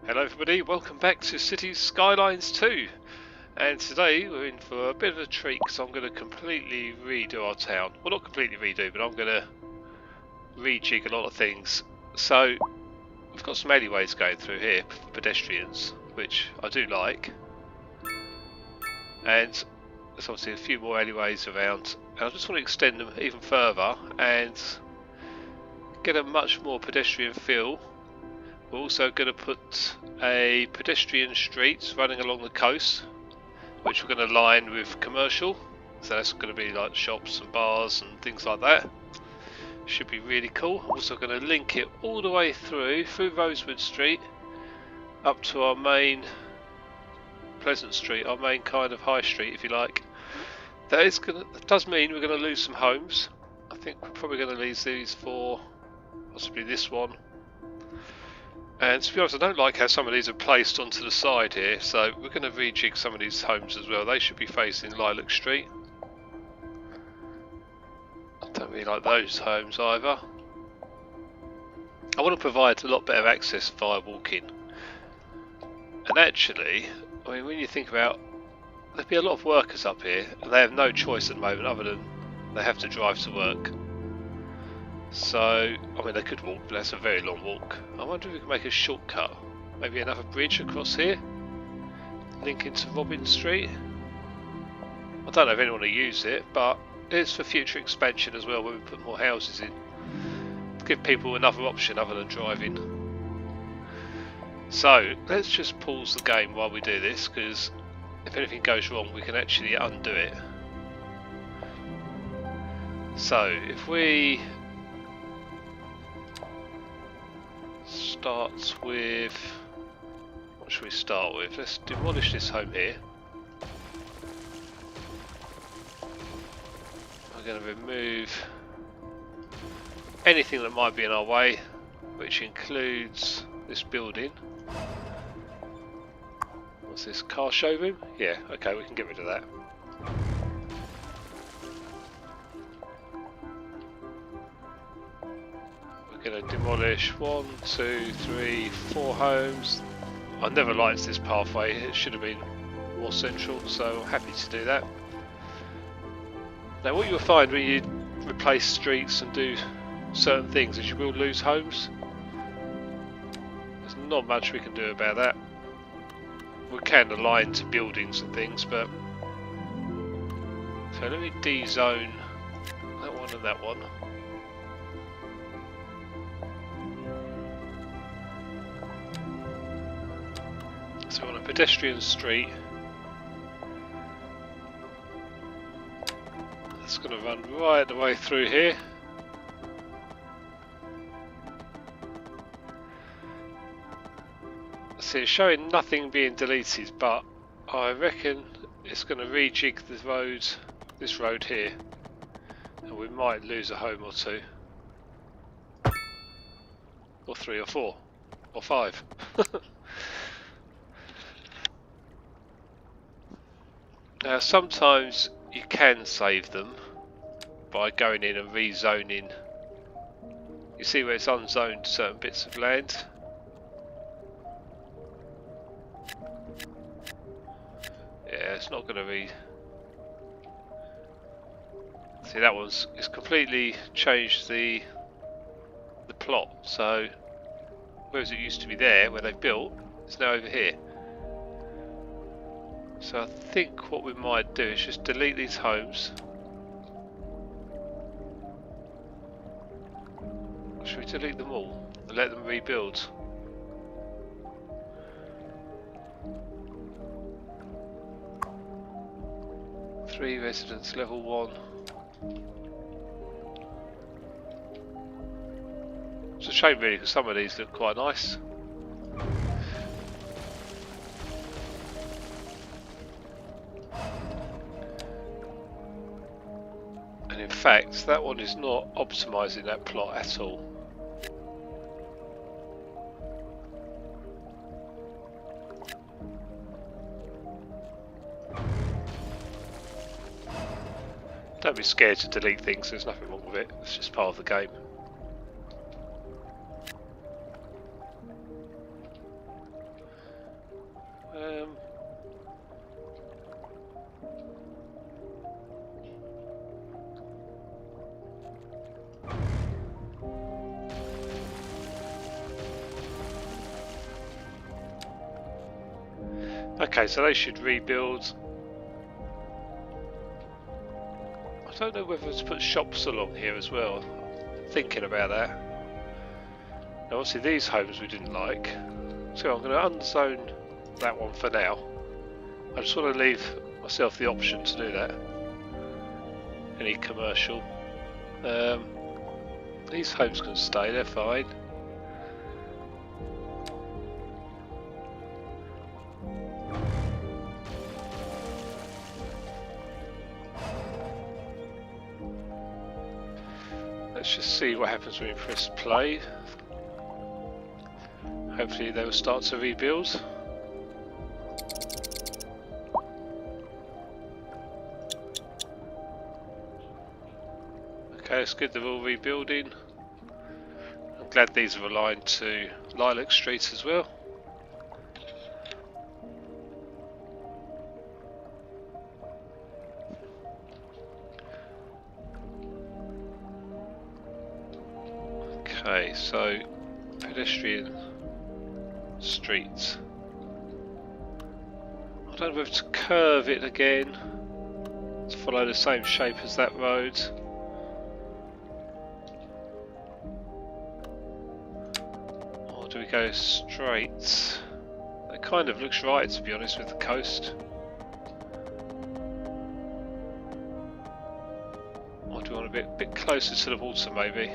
Hello everybody, welcome back to Cities Skylines 2, and today we're in for a bit of a treat because I'm going to completely redo our town. Well, not completely redo, but I'm going to rejig a lot of things. So we've got some alleyways going through here for pedestrians, which I do like, and there's obviously a few more alleyways around, and I just want to extend them even further and get a much more pedestrian feel. We're also going to put a pedestrian street running along the coast, which we're going to line with commercial. So that's going to be like shops and bars and things like that. Should be really cool. I'm also going to link it all the way through Rosewood Street up to our main Pleasant Street, our main kind of high street, if you like. That does mean we're going to lose some homes. I think we're probably going to lose these for possibly this one. And to be honest, I don't like how some of these are placed onto the side here, so we're going to rejig some of these homes as well. They should be facing Lilac Street. I don't really like those homes either. I want to provide a lot better access via walking. And actually, I mean, when you think about, there'll be a lot of workers up here, and they have no choice at the moment other than they have to drive to work. So, I mean, they could walk, but that's a very long walk. I wonder if we can make a shortcut. Maybe another bridge across here, linking to Robin Street. I don't know if anyone will use it, but it's for future expansion as well when we put more houses in. Give people another option other than driving. So, let's just pause the game while we do this, because if anything goes wrong, we can actually undo it. So, if we start with, what should we start with? Let's demolish this home here. I'm going to remove anything that might be in our way, which includes this building. What's this, car showroom? Yeah, okay, we can get rid of that. Going to demolish 1, 2, 3, 4 homes. I never liked this pathway, it should have been more central, so I'm happy to do that. Now what you'll find when you replace streets and do certain things is you will lose homes. There's not much we can do about that. We can align to buildings and things, but so let me de-zone that one and that one. So on a pedestrian street, that's going to run right the way through here. See, it's showing nothing being deleted, but I reckon it's going to rejig the road, this road here, and we might lose a home or two, or 3 or 4, or 5. Now sometimes you can save them by going in and rezoning. You see where it's unzoned certain bits of land? Yeah, it's not going to be... See, that one's, it's completely changed the plot, so whereas it used to be there where they built, it's now over here. So I think what we might do is just delete these homes. Should we delete them all and let them rebuild? Three residents, level 1. It's a shame really because some of these look quite nice. In fact, that one is not optimising that plot at all. Don't be scared to delete things, there's nothing wrong with it, it's just part of the game. Okay, so they should rebuild. I don't know whether to put shops along here as well. Thinking about that. Now obviously these homes we didn't like, so I'm going to unzone that one for now. I just want to leave myself the option to do that. Any commercial. These homes can stay, they're fine. Let's just see what happens when we press play. Hopefully they will start to rebuild. Okay, it's good they're all rebuilding. I'm glad these are aligned to Lilac Street as well. Okay, so pedestrian streets. I don't know whether to curve it again to follow the same shape as that road. Or do we go straight? It kind of looks right, to be honest, with the coast. Or do we want a bit closer to the water maybe?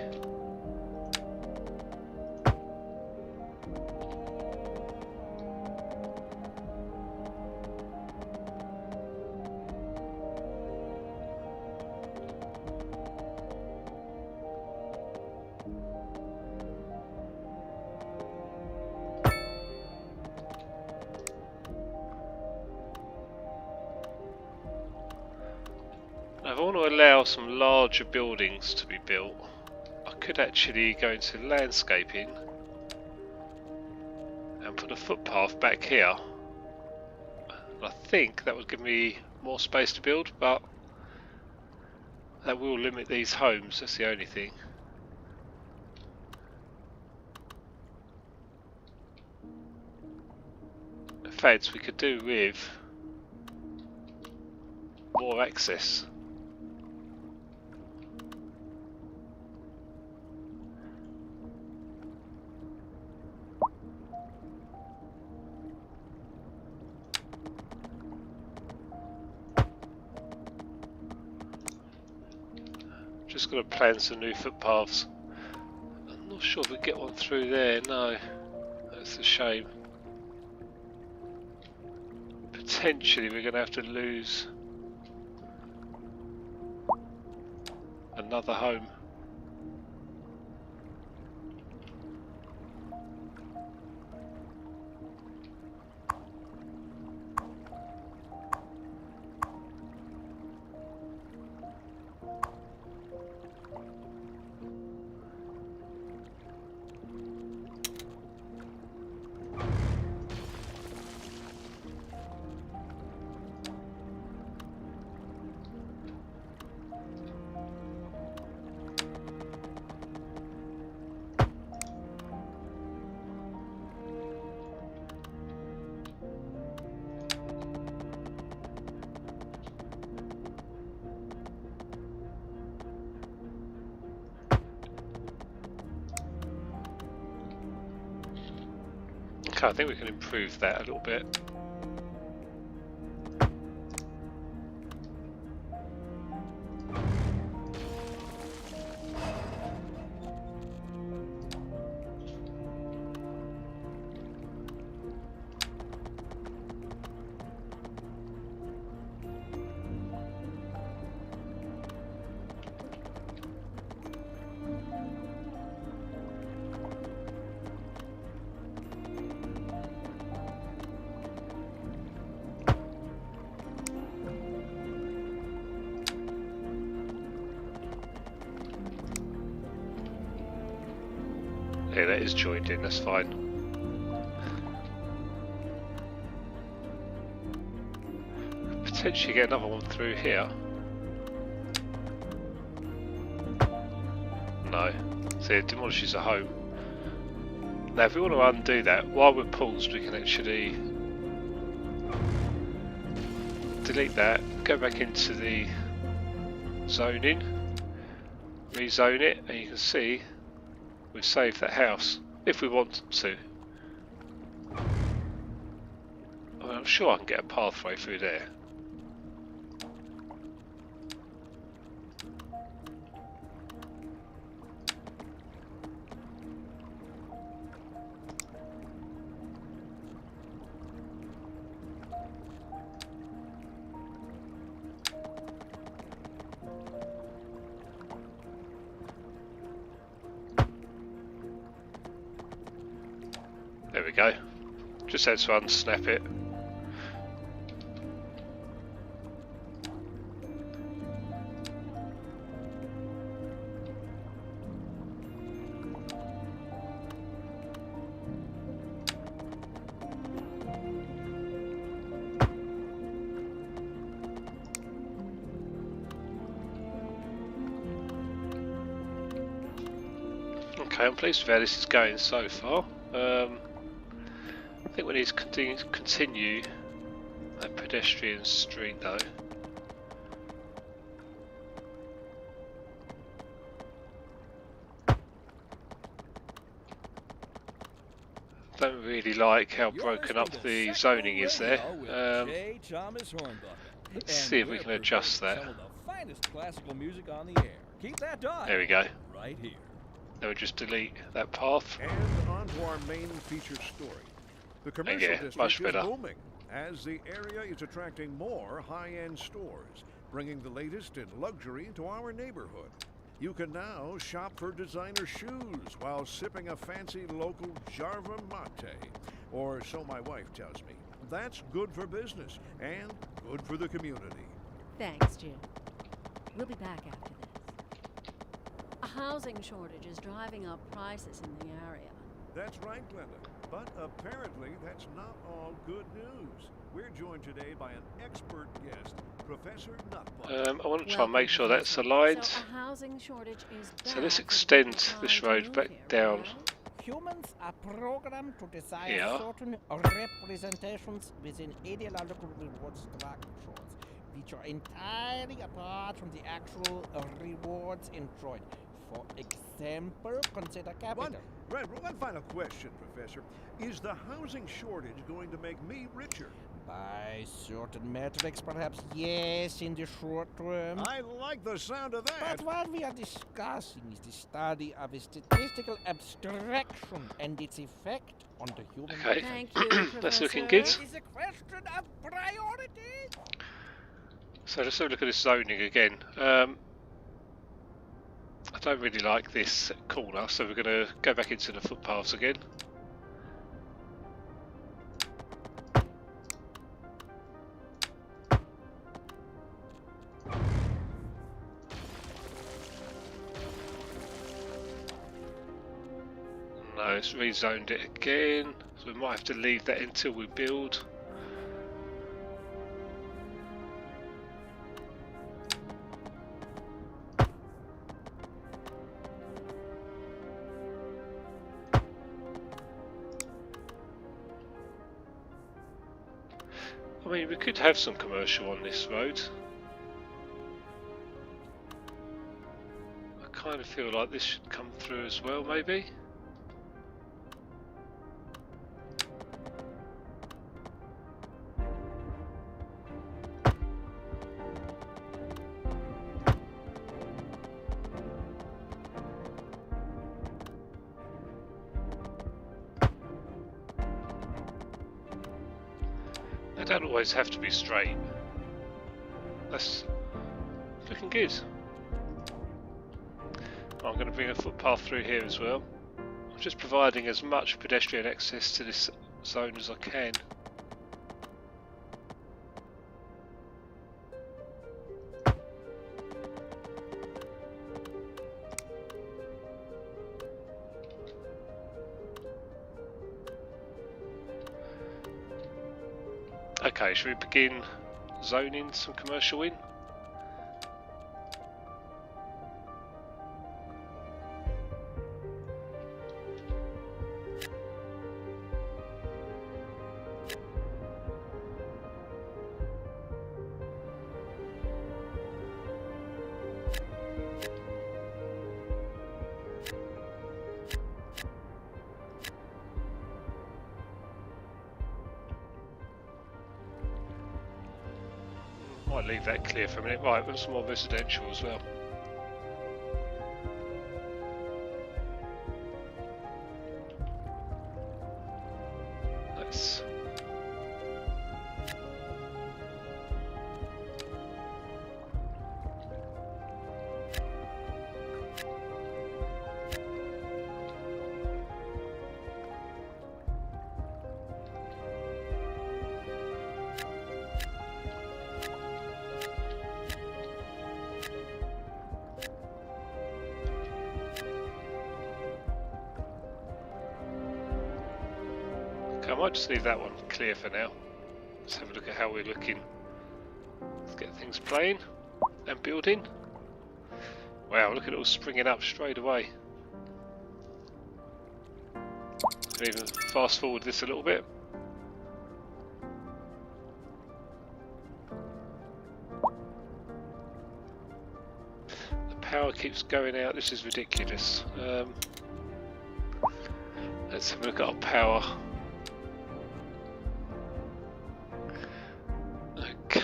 If I want to allow some larger buildings to be built, I could actually go into landscaping and put a footpath back here. I think that would give me more space to build, but that will limit these homes, that's the only thing. In fact, we could do with more access. Just got to plan some new footpaths. I'm not sure if we get one through there, no. That's a shame. Potentially we're going to have to lose another home. Okay, I think we can improve that a little bit. Yeah, that is joined in, that's fine. Potentially get another one through here. No. See, it demolishes a home. Now if we want to undo that, while we're paused we can actually delete that, go back into the zoning, rezone it, and you can see we've saved that house if we want to. I mean, I'm sure I can get a pathway through there. There we go. Just had to unsnap it. Okay, I'm pleased with how this is going so far. I think we need to continue that pedestrian street though. Don't really like how broken up the zoning is there. Let's see if we can adjust that. There we go. Right here. Then we just delete that path. And on to our main featured story. The commercial district much better. is booming as the area is attracting more high-end stores, bringing the latest in luxury into our neighborhood. You can now shop for designer shoes while sipping a fancy local Jarva mate, or so my wife tells me. That's good for business and good for the community. Thanks, Jim. We'll be back after this. A housing shortage is driving up prices in the area. That's right, Glenda. But apparently that's not all good news. We're joined today by an expert guest, Professor Nutbuck. I want to try and make sure that's aligned. So a housing shortage is So let's bad for extend people this trying to road move back here, down. right? Humans are programmed to desire Yeah. certain representations within ideological reward structures, which are entirely apart from the actual rewards enjoyed. For example, consider capital. One final question, Professor. Is the housing shortage going to make me richer? By certain metrics, perhaps yes, in the short term. I like the sound of that. But what we are discussing is the study of a statistical abstraction and its effect on the human Okay. Thank you, That's looking Professor. good. It is a question of priority. So let's have a look at this zoning again. I don't really like this corner, so we're going to go back into the footpaths again. No, it's rezoned it again, so we might have to leave that until we build. I mean, we could have some commercial on this road. I kind of feel like this should come through as well, maybe. They don't always have to be straight. That's looking good. I'm going to bring a footpath through here as well. I'm just providing as much pedestrian access to this zone as I can. Okay, should we begin zoning some commercial in? Might leave that clear for a minute. Right, there's some more residential as well. Nice. I might just leave that one clear for now. Let's have a look at how we're looking. Let's get things playing and building. Wow, look at it all springing up straight away. Can even fast forward this a little bit. The power keeps going out, this is ridiculous. Let's have a look at our power.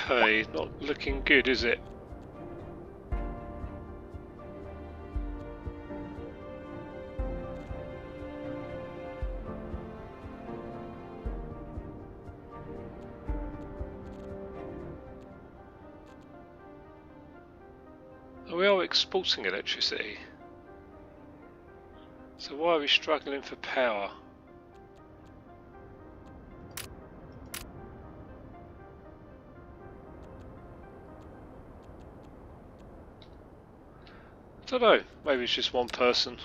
Okay, not looking good, is it? Oh, we are exporting electricity. So why are we struggling for power? I don't know, maybe it's just one person.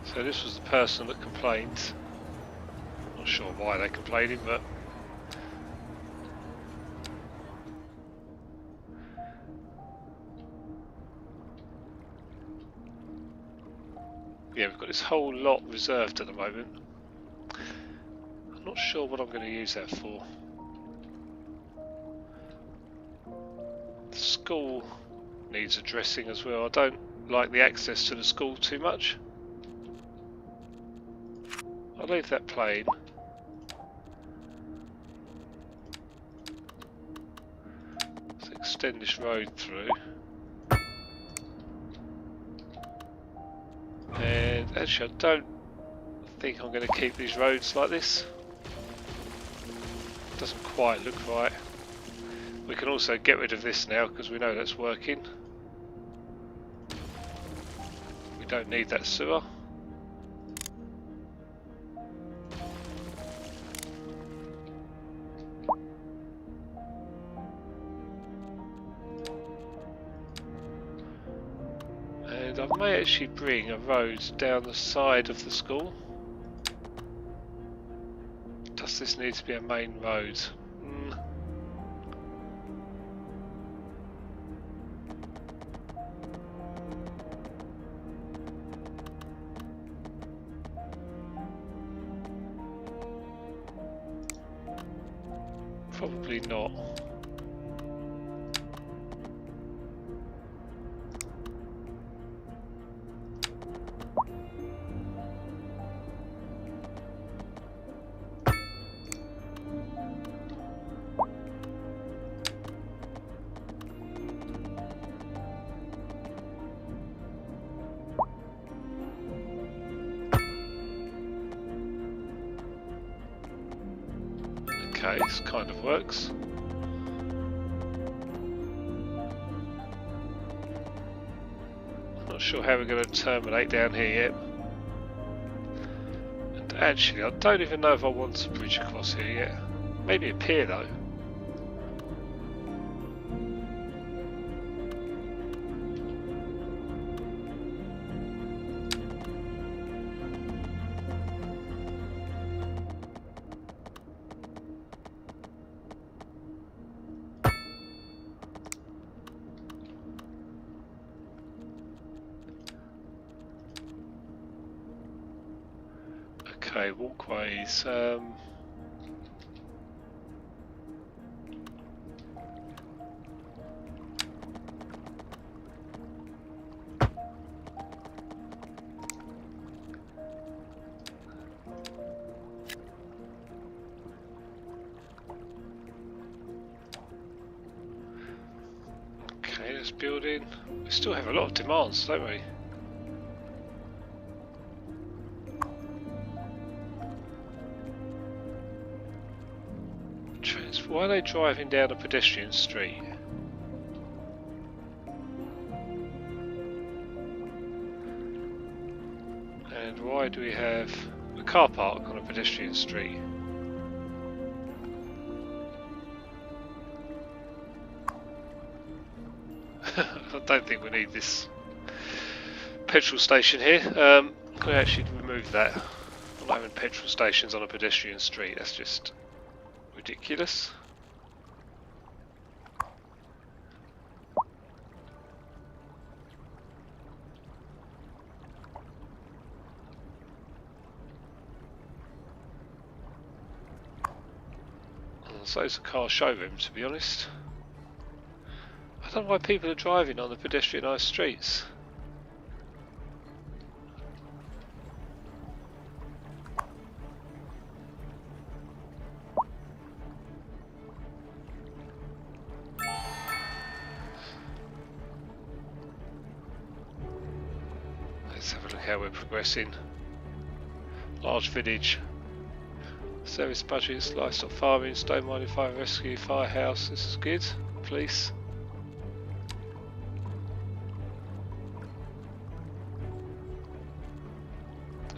So this was the person that complained. Not sure why they're complaining, but yeah, we've got this whole lot reserved at the moment. Not sure what I'm going to use that for. The school needs addressing as well. I don't like the access to the school too much. I'll leave that plain. Let's extend this road through. And actually I don't think I'm going to keep these roads like this. Doesn't quite look right. We can also get rid of this now because we know that's working. We don't need that sewer. And I may actually bring a road down the side of the school. Does this need to be a main road? Probably not. Okay, this kind of works. Not sure how we're going to terminate down here yet. And actually, I don't even know if I want a bridge across here yet. Maybe a pier though. Okay, walkways. This building. We still have a lot of demands, don't we? Why are they driving down a pedestrian street? And why do we have a car park on a pedestrian street? I don't think we need this petrol station here. Can we actually remove that? Not having petrol stations on a pedestrian street, that's just ridiculous. So it's a car showroom, to be honest. I don't know why people are driving on the pedestrianised streets. Let's have a look how we're progressing. Large village. Service budgets, livestock farming, stone mining, fire rescue, firehouse. This is good. Police.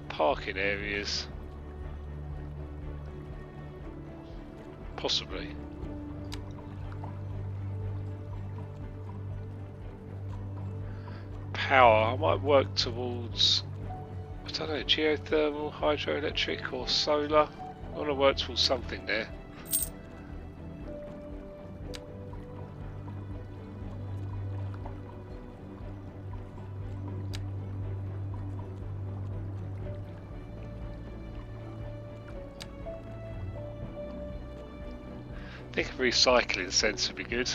Parking areas. Possibly. Power. I might work towards, I don't know, geothermal, hydroelectric or solar. I want to work towards something there. I think a recycling centre would be good.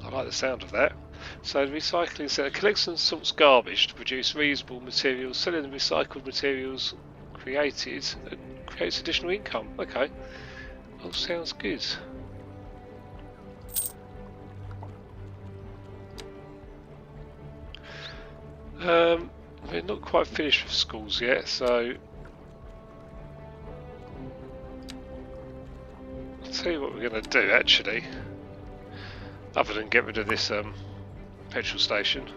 I like the sound of that. So the recycling centre collects and sorts garbage to produce reusable materials, selling the recycled materials created and creates additional income. Okay, all sounds good. We're not quite finished with schools yet, so I'll tell you what we're going to do actually, other than get rid of this petrol station.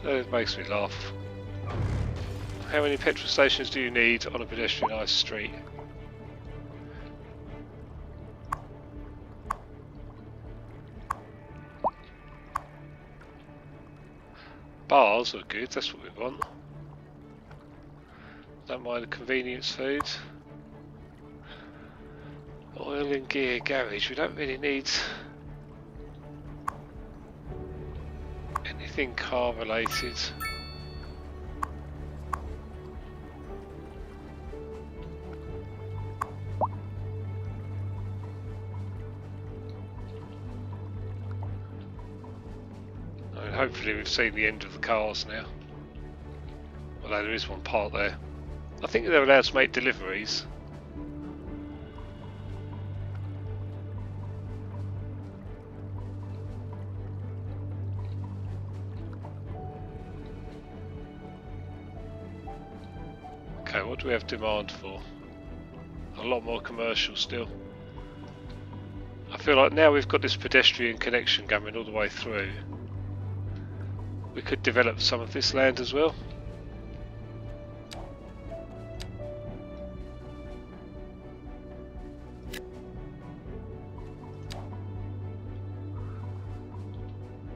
It makes me laugh. How many petrol stations do you need on a pedestrianised street? Bars are good, that's what we want. Don't mind the convenience food. Oil and gear garage, we don't really need anything car related. Hopefully we've seen the end of the cars now. Although there is one part there. I think they're allowed to make deliveries. Okay, what do we have demand for? A lot more commercial still. I feel like now we've got this pedestrian connection going all the way through. We could develop some of this land as well.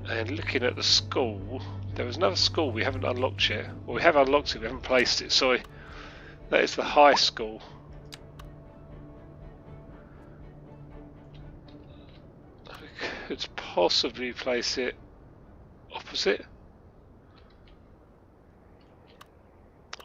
And looking at the school, there was another school we haven't unlocked yet. Well, we have unlocked it, we haven't placed it, sorry. That is the high school. We could possibly place it opposite.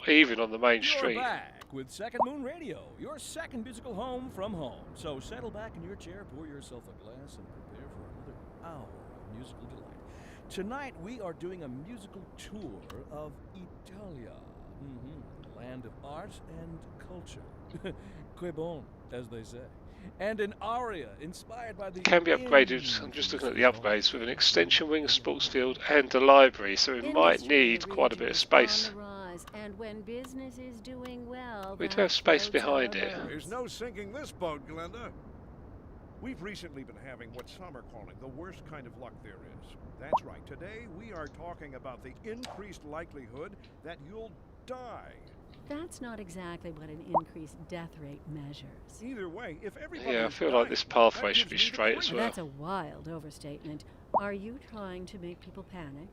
Even on the main street. You're back. back with Second Moon Radio, your second musical home from home. So settle back in your chair, pour yourself a glass, and prepare for another hour of musical delight. Tonight we are doing a musical tour of Italia, land of art and culture. Que bon, as they say. And an aria inspired by the... Can be upgraded, I'm just looking at the upgrades, with an extension wing, sports field and a library, so we might need quite a bit of space. And when business is doing well, We do have space behind it. There's no sinking this boat, Glenda. We've recently been having what some are calling the worst kind of luck there is. That's right. Today we are talking about the increased likelihood that you'll die. That's not exactly what an increased death rate measures. Either way, if everybody Yeah, I feel like this pathway should be straight as well. That's a wild overstatement. Are you trying to make people panic?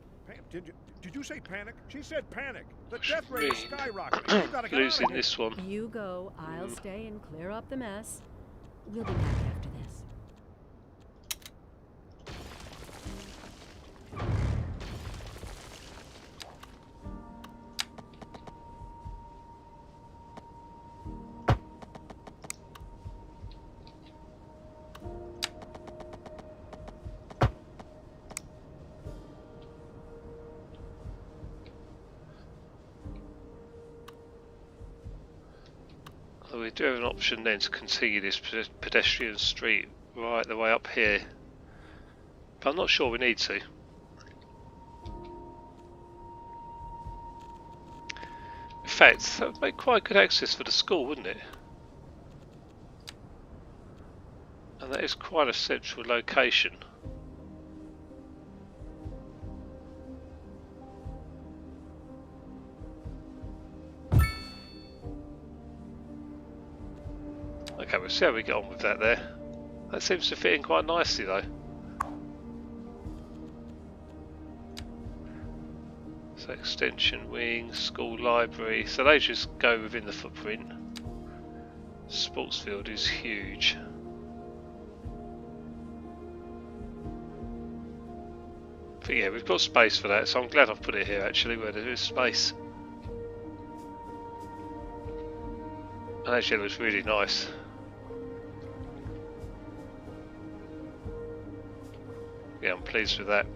Did you say panic? She said panic. The death rate is skyrocketing. We've got to get Losing out of here. this one. You go, I'll stay and clear up the mess. We'll be back after this. We do have an option then to continue this pedestrian street right the way up here, but I'm not sure we need to. In fact, that would make quite good access for the school, wouldn't it? And that is quite a central location. Okay, we'll see how we get on with that there. That seems to fit in quite nicely though. So extension wing, school library, so they just go within the footprint. Sports field is huge. But yeah, we've got space for that, so I'm glad I've put it here actually where there is space. And actually it looks really nice. Yeah, I'm pleased with that.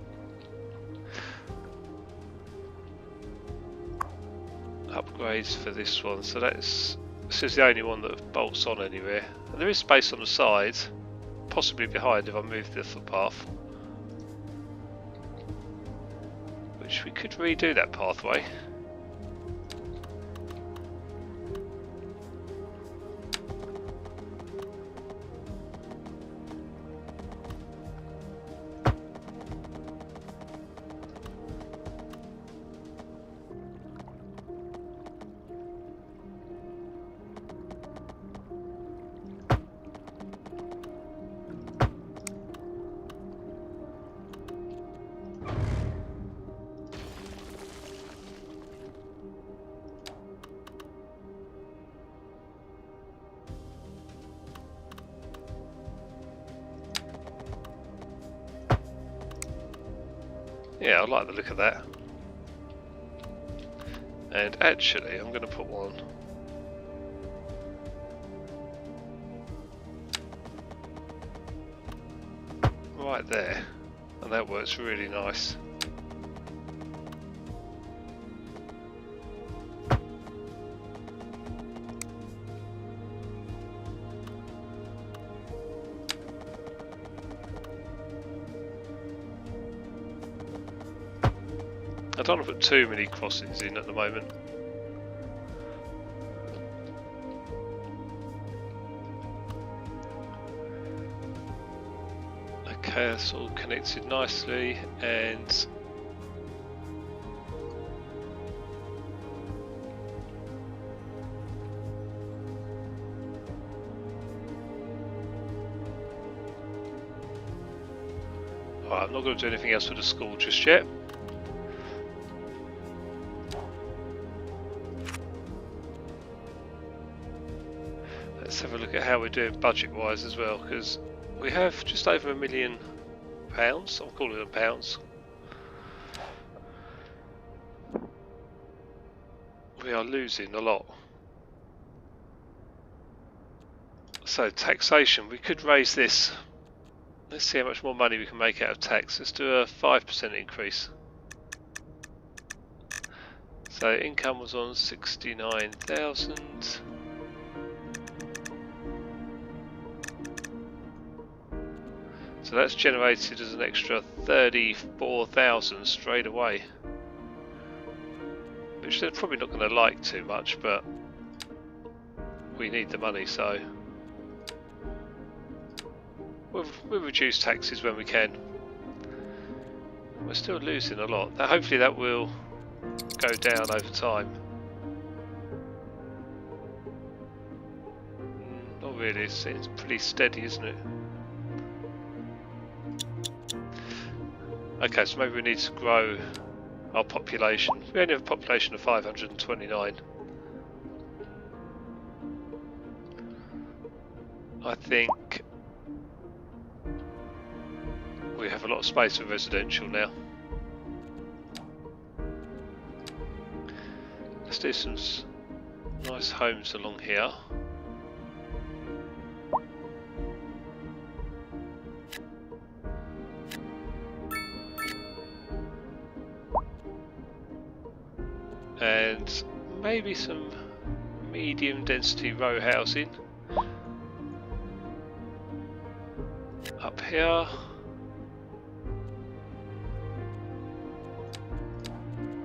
Upgrades for this one, so this is the only one that bolts on anywhere. And there is space on the side, possibly behind if I move the footpath. Which we could redo that pathway. Yeah, I like the look of that. And actually, I'm going to put one right there, and that works really nice. I don't want to put too many crossings in at the moment. Okay, that's all connected nicely, and alright, I'm not going to do anything else with the school just yet. Let's have a look at how we're doing budget wise as well, because we have just over £1 million. I'm calling them pounds. We are losing a lot. So taxation, we could raise this. Let's see how much more money we can make out of tax. Let's do a 5% increase. So income was on 69,000. So that's generated as an extra 34,000 straight away. Which they're probably not going to like too much, but we need the money, so we'll reduce taxes when we can. We're still losing a lot. Now, hopefully that will go down over time. Not really, it's pretty steady, isn't it? Okay, so maybe we need to grow our population. We only have a population of 529. I think we have a lot of space for residential now. Let's do some nice homes along here. And maybe some medium density row housing up here.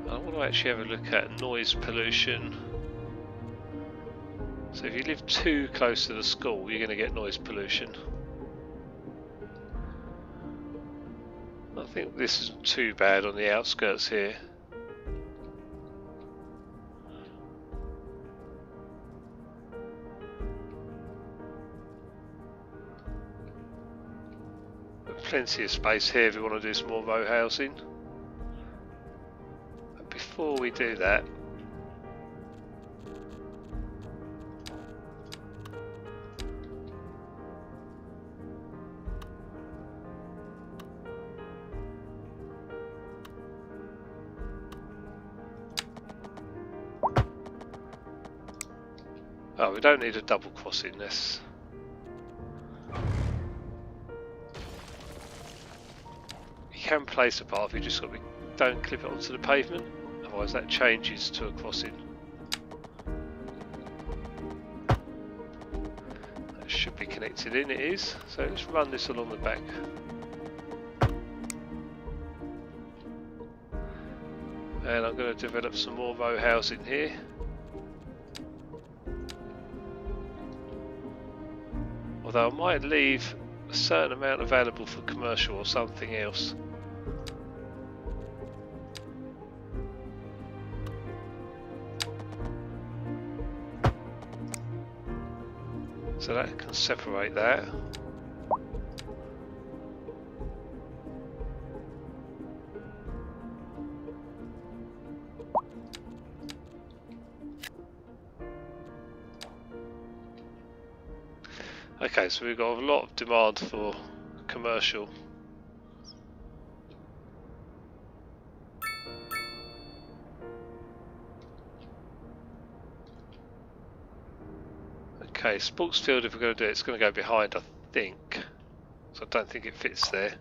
I want to actually have a look at noise pollution. So if you live too close to the school, you're going to get noise pollution. I think this isn't too bad on the outskirts here. Plenty of space here if we want to do some more row housing. But before we do that, oh, we don't need a double crossing this. You can place a path, you just got to don't clip it onto the pavement, otherwise that changes to a crossing. That should be connected in, it is, so let's run this along the back. And I'm going to develop some more row housing here. Although I might leave a certain amount available for commercial or something else. So that can separate that. Okay, so we've got a lot of demand for commercial. Okay, sports field, if we're going to do it, it's going to go behind, I think. So I don't think it fits there.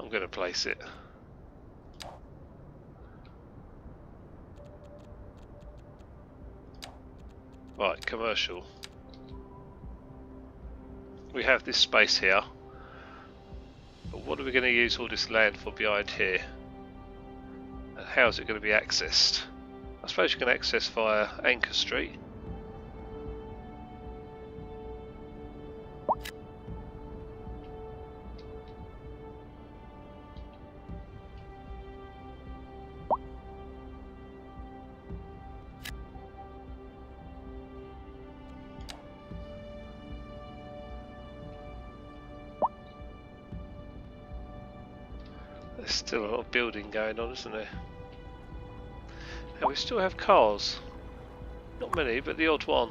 I'm going to place it. Right, commercial. We have this space here, but what are we going to use all this land for behind here? And how is it going to be accessed? I suppose you can access via Anchor Street. There's still a lot of building going on, isn't there? And we still have cars. Not many, but the odd one.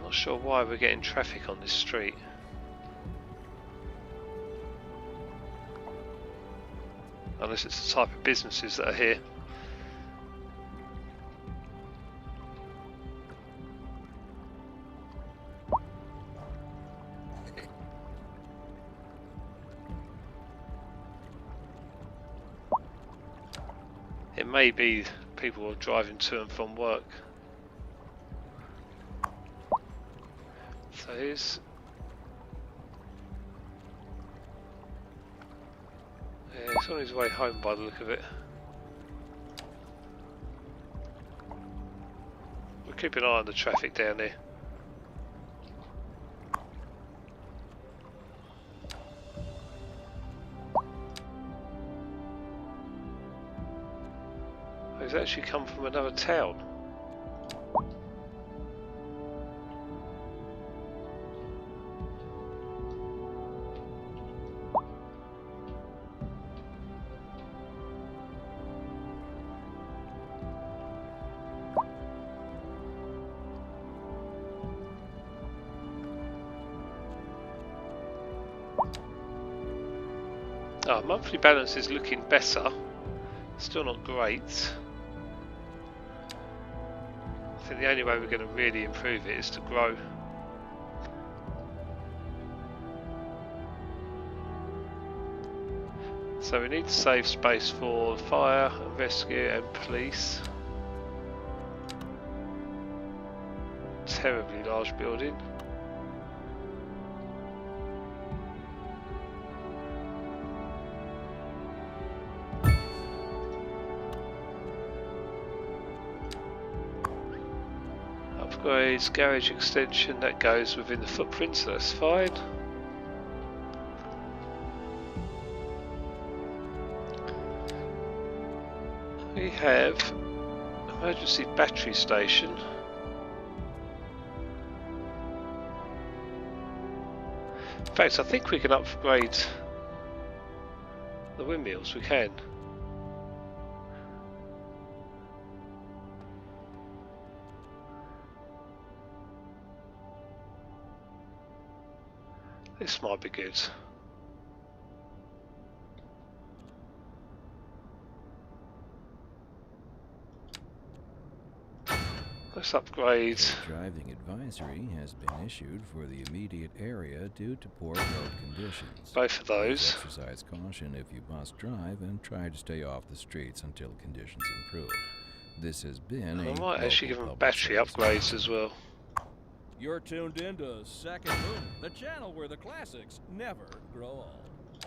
Not sure why we're getting traffic on this street. Unless it's the type of businesses that are here. It may be people who are driving to and from work. So he's on his way home by the look of it. We'll keep an eye on the traffic down here. He's actually come from another town. Oh, monthly balance is looking better. Still not great. I think the only way we're going to really improve it is to grow. So we need to save space for fire, rescue and police. Terribly large building. Upgrades, garage extension, that goes within the footprint, so that's fine. We have emergency battery station. In fact, I think we can upgrade the windmills, we can. This might be good. Let's upgrade. A driving advisory has been issued for the immediate area due to poor road conditions. Both of those. Exercise caution if you must drive and try to stay off the streets until conditions improve. This has been I might actually give them battery upgrades as well. You're tuned in to Second Moon, the channel where the classics never grow old.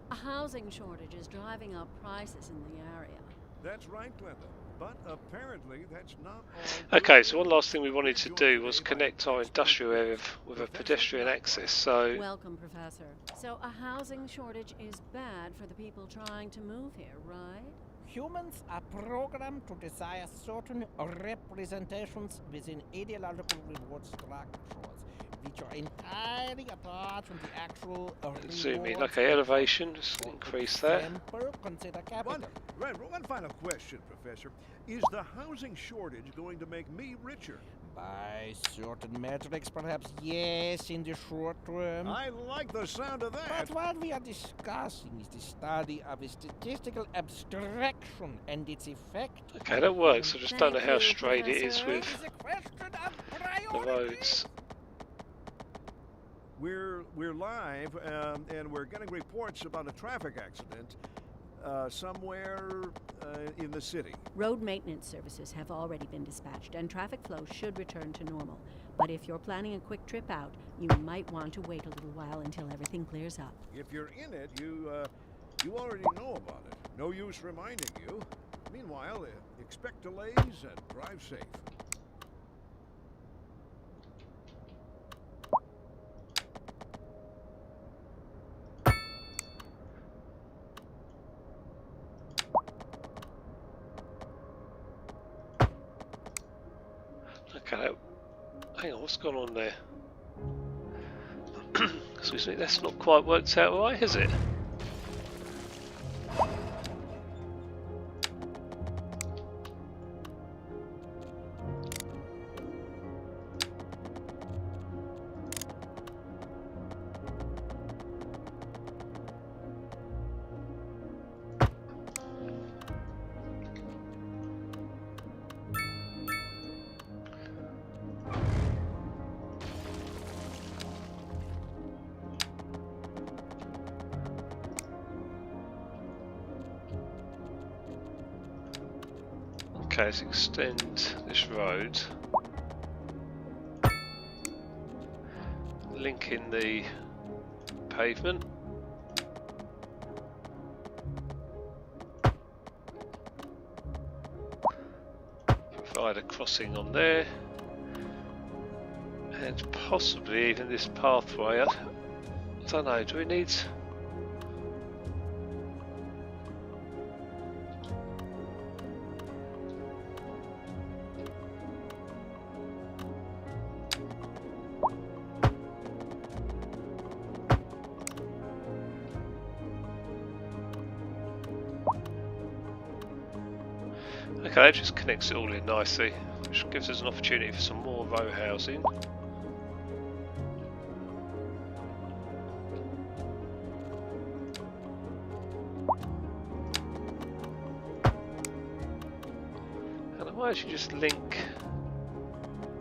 A housing shortage is driving up prices in the area. That's right, Glenda. But apparently that's not all. Okay, so one last thing we wanted to do was connect our industrial area with a pedestrian access. So Welcome, Professor. So a housing shortage is bad for the people trying to move here, right? Humans are programmed to desire certain representations within ideological reward structures, which are entirely apart from the actual zoom in. rewards. Okay, elevation, just increase that. Example, consider capital. One final question, Professor. Is the housing shortage going to make me richer? By certain metrics, perhaps yes, in the short term. I like the sound of that. But what we are discussing is the study of a statistical abstraction and its effect. Okay, that works. I just don't know how Thank you, straight it is Professor. with It is a question of the priority. roads. We're live, and we're getting reports about a traffic accident somewhere in the city. Road maintenance services have already been dispatched and traffic flow should return to normal. But if you're planning a quick trip out, you might want to wait a little while until everything clears up. If you're in it, you already know about it. No use reminding you. Meanwhile, expect delays and drive safe. Okay, hang on, what's going on there? Excuse me, that's not quite worked out right, has it? Okay, let's extend this road. Link in the pavement. Provide a crossing on there. And possibly even this pathway. I don't know, do we need... Okay, that just connects it all in nicely, which gives us an opportunity for some more row housing. And I might actually just link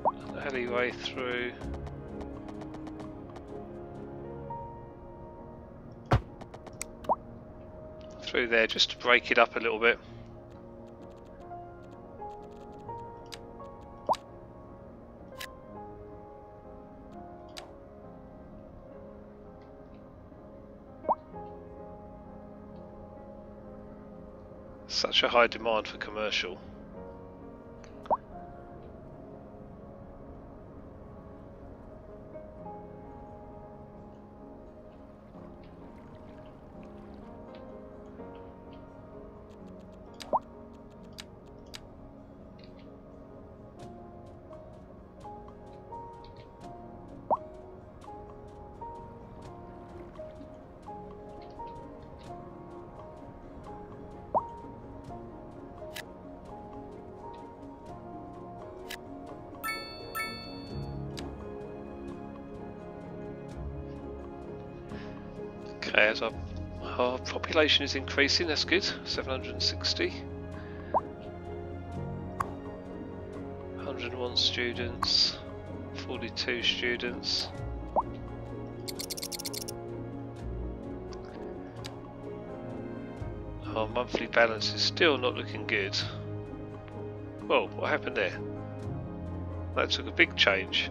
an alleyway through. Through there, just to break it up a little bit. Such a high demand for commercial. Okay, as our population is increasing, that's good. 760. 101 students, 42 students. Our monthly balance is still not looking good. Whoa, what happened there? That took a big change.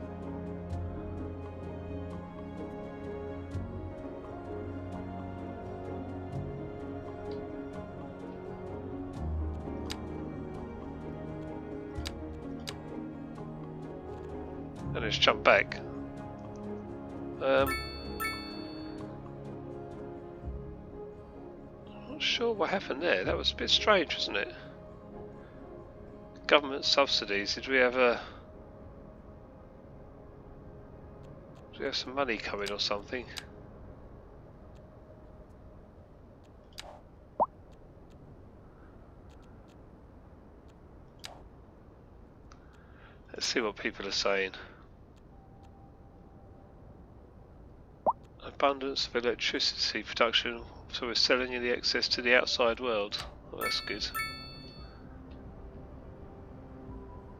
And it's jumped back. I'm not sure what happened there. That was a bit strange, wasn't it? Government subsidies. Did we have some money coming or something? Let's see what people are saying. Abundance of electricity production, so we're selling the excess to the outside world. Well, that's good.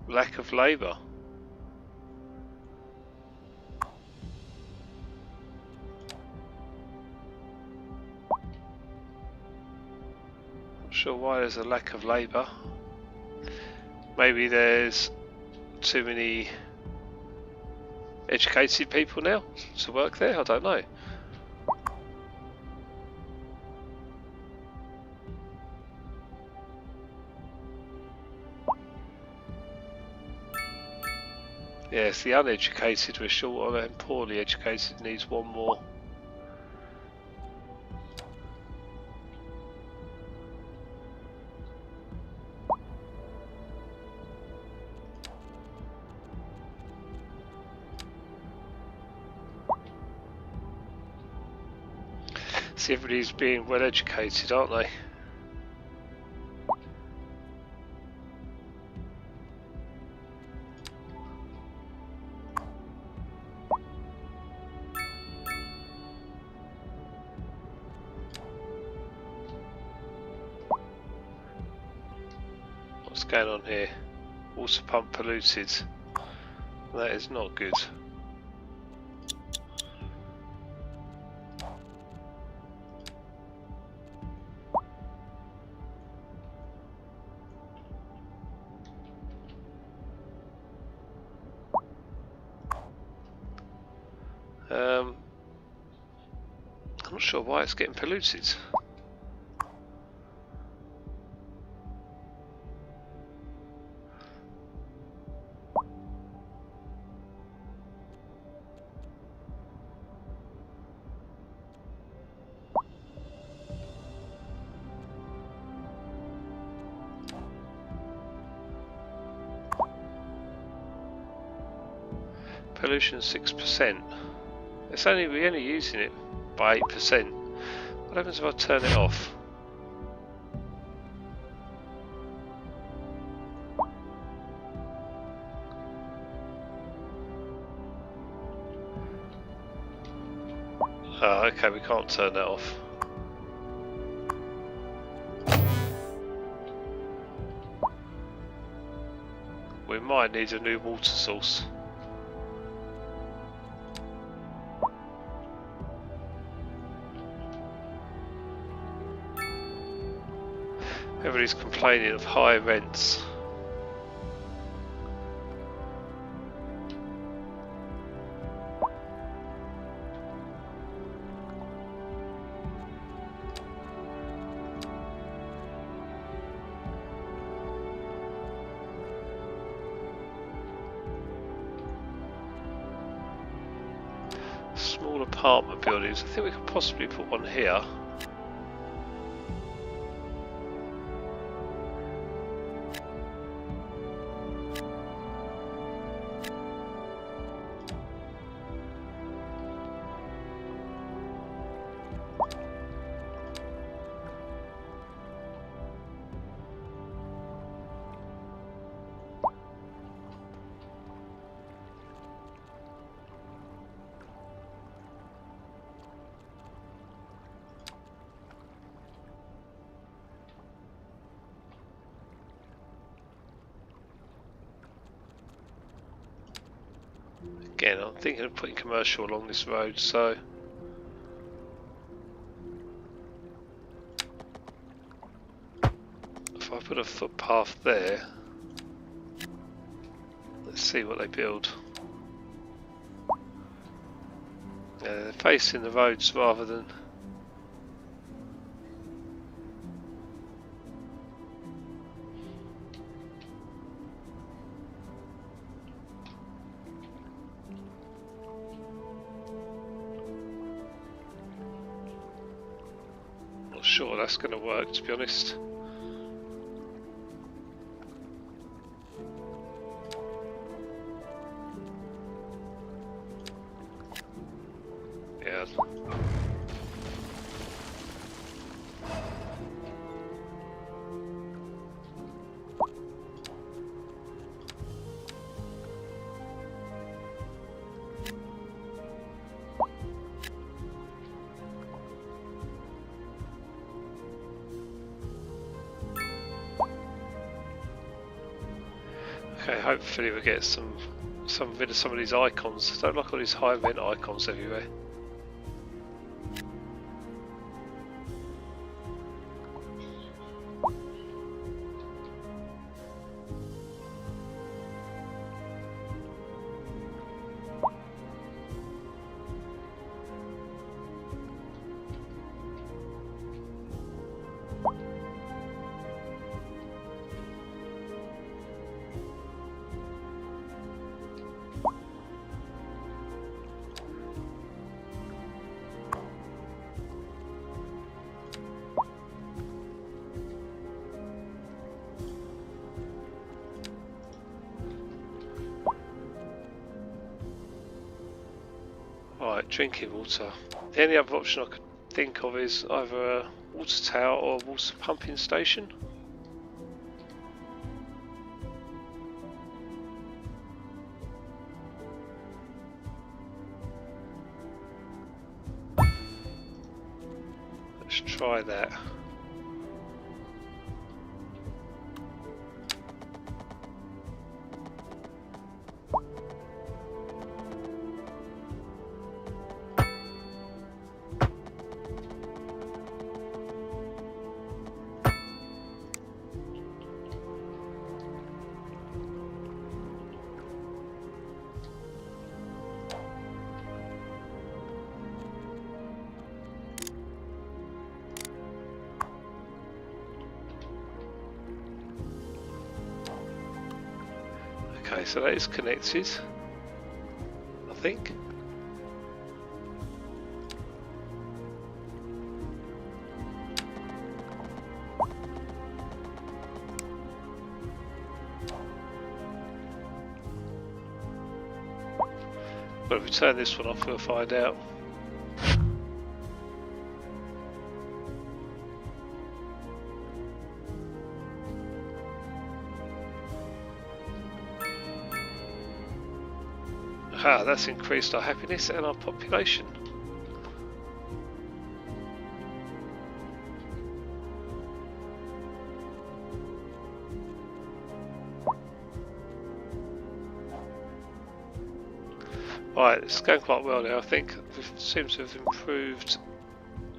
Lack of labour. Not sure why there's a lack of labour. Maybe there's too many educated people now to work there, I don't know. Yes, the uneducated were short on and poorly educated needs one more. See, everybody's being well educated, aren't they? What's going on here? Water pump polluted. That is not good. I'm not sure why it's getting polluted. Pollution 6%. We're only using it by 8%. What happens if I turn it off? Oh, okay, we can't turn that off. We might need a new water source. Everybody's complaining of high rents. Small apartment buildings. I think we could possibly put one here. Again, I'm thinking of putting commercial along this road, so if I put a footpath there, let's see what they build. Yeah, they're facing the roads rather than sure that's going to work, to be honest. Yeah. Okay, hopefully we get some rid of some of these icons. I don't like all these high rent icons everywhere. Right, drinking water. The only other option I could think of is either a water tower or a water pumping station. Let's try that. Okay, so that is connected, I think. But if we turn this one off, we'll find out. Aha, that's increased our happiness and our population. Right, it's going quite well now. I think we seem to have improved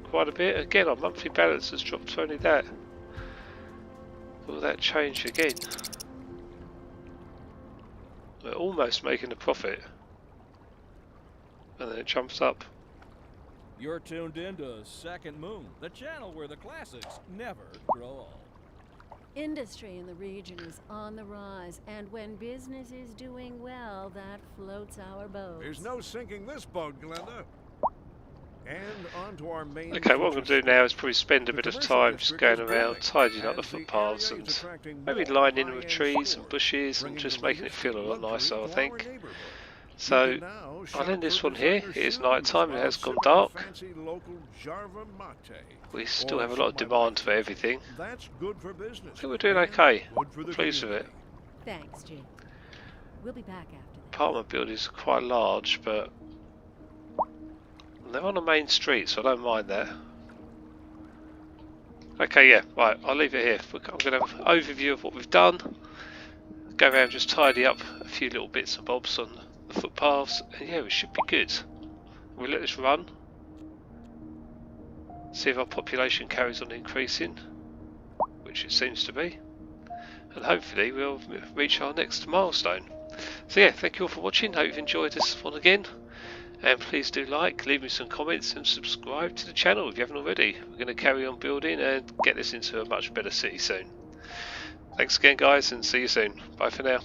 quite a bit. Again, our monthly balance has dropped to only that. Will that change again? We're almost making a profit. And then it jumps up. You're tuned in to Second Moon, the channel where the classics never grow old. Industry in the region is on the rise, and when business is doing well, that floats our boat. There's no sinking this boat, Glenda. And on to our main. Okay, what I'm going to do now is probably spend a bit of time just going around, tidying up the footpaths and maybe lining them with trees and bushes and just making it feel a lot nicer, I think. So, I'll end this one here. It is night time, it has gone dark. We still have a lot of demand for everything. I think we're doing okay. I'm pleased with it. Thanks, Jim. We'll be back after this. Apartment buildings are quite large, but they're on a main street, so I don't mind that. Okay, yeah, right, I'll leave it here. I'm going to have an overview of what we've done. Go around, just tidy up a few little bits and bobs on the footpaths, and yeah, we should be good. We'll let this run. See if our population carries on increasing, which it seems to be. And hopefully we'll reach our next milestone. So yeah, thank you all for watching. Hope you've enjoyed this one again. And please do like, leave me some comments and subscribe to the channel if you haven't already. We're going to carry on building and get this into a much better city soon. Thanks again guys, and see you soon. Bye for now.